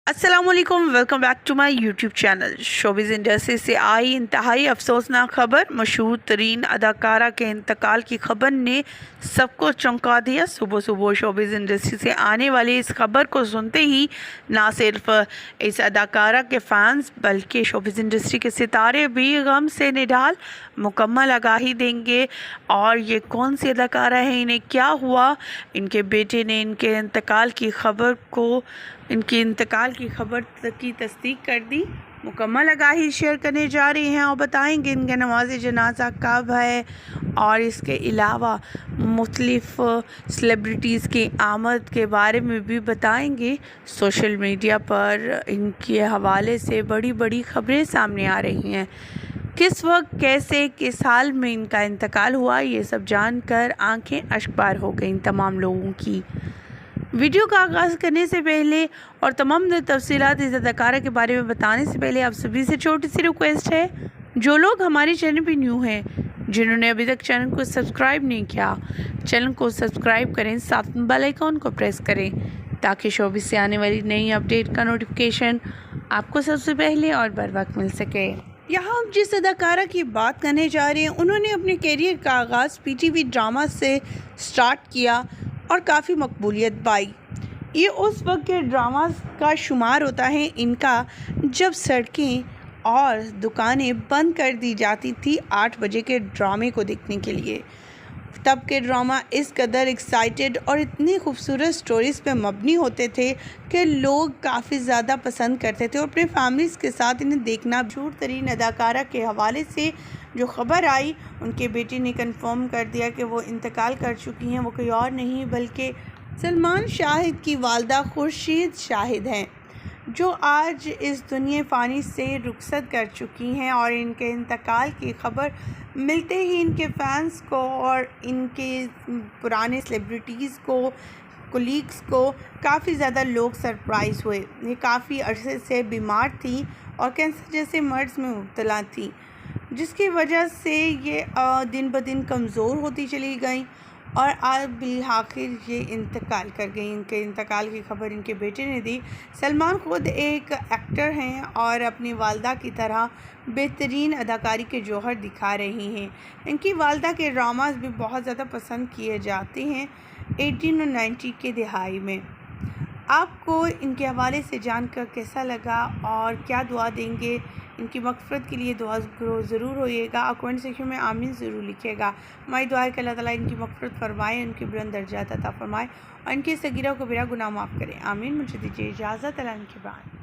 अस्सलामुअलैकुम, welcome back to my YouTube channel. Showbiz industry से आई इंतहाई अफसोसनाक खबर। मशहूर तरीन अदाकारा के इंतकाल की खबर ने सबको चौंका दिया। सुबह सुबह शोबिज़ इंडस्ट्री से आने वाली इस खबर को सुनते ही ना सिर्फ इस अदाकारा के फैंस बल्कि शोबिज़ इंडस्ट्री के सितारे भी गम से निढाल मुकम्मल आगाही देंगे। और ये कौन सी अदाकारा है, इन्हें क्या हुआ, इनके बेटे ने इनके इंतकाल की खबर की तस्दीक कर दी। मुकम्मल आगाही शेयर करने जा रही हैं और बताएंगे इनका नमाज जनाजा कब है और इसके अलावा मुख्तलिफ सेलिब्रिटीज़ की आमद के बारे में भी बताएंगे। सोशल मीडिया पर इनके हवाले से बड़ी बड़ी खबरें सामने आ रही हैं। किस वक्त, कैसे, किस हाल में इनका इंतकाल हुआ, ये सब जानकर आंखें अश्कबार हो गईं तमाम लोगों की। वीडियो का आगाज़ करने से पहले और तमाम तफसीलात इस अदाकारा के बारे में बताने से पहले आप सभी से छोटी सी रिक्वेस्ट है, जो लोग हमारे चैनल पे न्यू हैं, जिन्होंने अभी तक चैनल को सब्सक्राइब नहीं किया, चैनल को सब्सक्राइब करें, साथ में बेल आइकॉन को प्रेस करें ताकि शोबिज़ से आने वाली नई अपडेट का नोटिफिकेशन आपको सबसे पहले और बर वक्त मिल सके। यहाँ हम जिस अदाकारा की बात करने जा रहे हैं, उन्होंने अपने करियर का आगाज़ पीटीवी ड्रामा से स्टार्ट किया और काफ़ी मकबूलियत पाई। ये उस वक्त के ड्रामा का शुमार होता है इनका, जब सड़कें और दुकानें बंद कर दी जाती थी 8 बजे के ड्रामे को देखने के लिए। तब के ड्रामा इस कदर एक्साइटेड और इतनी खूबसूरत स्टोरीज़ पे मबनी होते थे कि लोग काफ़ी ज़्यादा पसंद करते थे और अपने फैमिलीज़ के साथ इन्हें देखना। मशहूर तरीन अदाकारा के हवाले से जो खबर आई, उनके बेटे ने कंफर्म कर दिया कि वो इंतकाल कर चुकी हैं। वो कोई और नहीं बल्कि सलमान शाहिद की वालदा खुर्शीद शाहिद हैं, जो आज इस दुनिया फ़ानी से रुखसत कर चुकी हैं। और इनके इंतकाल की खबर मिलते ही इनके फैंस को और इनके पुराने सेलिब्रिटीज़ को, कोलीग्स को काफ़ी ज़्यादा लोग सरप्राइज़ हुए। ये काफ़ी अरसे से बीमार थी और कैंसर जैसे मर्ज़ में मुब्तला थी, जिसकी वजह से ये दिन ब दिन कमज़ोर होती चली गई और आज बिलाखिर ये इंतकाल कर गई। इनके इंतकाल की खबर इनके बेटे ने दी। सलमान खुद एक एक्टर हैं और अपनी वालदा की तरह बेहतरीन अदाकारी के जौहर दिखा रही हैं। इनकी वालदा के ड्रामास भी बहुत ज़्यादा पसंद किए जाते हैं 18 और 90 के दिहाई में। आपको इनके हवाले से जानकर कैसा लगा और क्या दुआ देंगे? इनकी मग़फ़िरत के लिए दुआ ज़रूर होइएगा और कमेंट सेक्शन में आमीन ज़रूर लिखिएगा। हमारी दुआ है कि अल्लाह ताला इनकी मग़फ़िरत फ़रमाए, इनके बुलंद दर्जात अता फ़रमाए और इनके सगीरा को बिरा गुनाह माफ़ करें। आमीन। मुझे दीजिए इजाज़त। अल्लाह के बाद।